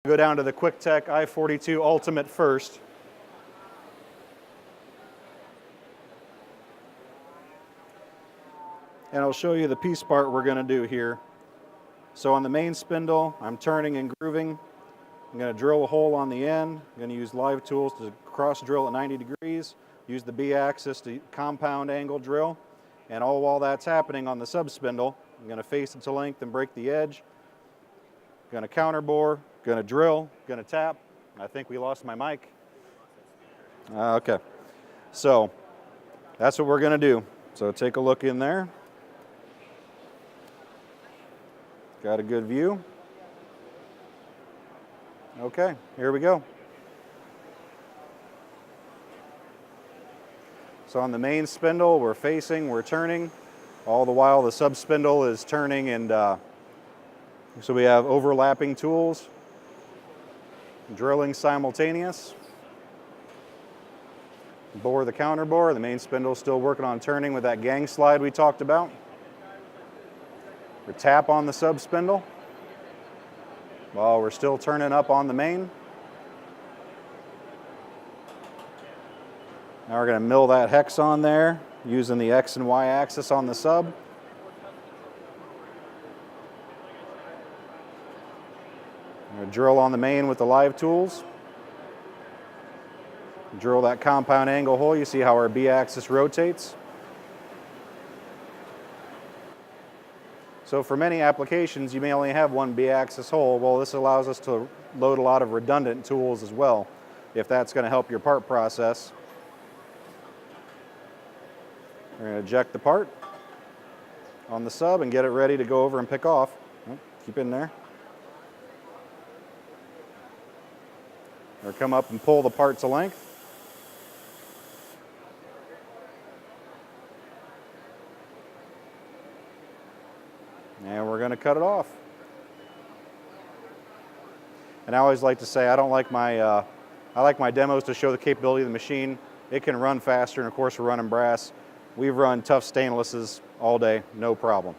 Go down to the Quicktech i-42 Ultimate first. And I'll show you the piece part we're going to do here. So on the main spindle, I'm turning and grooving. I'm going to drill a hole on the end. I'm going to use live tools to cross drill at 90 degrees. Use the B-axis to compound angle drill. And all while that's happening on the sub-spindle, I'm going to face it to length and break the edge. Going to counterbore, going to drill, going to tap. I think we lost my mic. Okay. So that's what we're going to do. So take a look in there. Got a good view. Okay, here we go. So on the main spindle, we're facing, we're turning. All the while the sub-spindle is turning, and so we have overlapping tools, drilling simultaneous. Bore the counterbore. The main spindle is still working on turning with that gang slide we talked about. We tap on the sub-spindle while we're still turning up on the main. Now we're going to mill that hex on there using the X and Y axis on the sub. We're going to drill on the main with the live tools. Drill that compound angle hole. You see how our B-axis rotates. So for many applications, you may only have one B-axis hole. Well, this allows us to load a lot of redundant tools as well, if that's going to help your part process. We're going to eject the part on the sub and get it ready to go over and pick off. Keep in there. Or come up and pull the part to length. And we're going to cut it off. And I always like to say I like my demos to show the capability of the machine. It can run faster, and of course we're running brass. We've run tough stainlesses all day, no problem.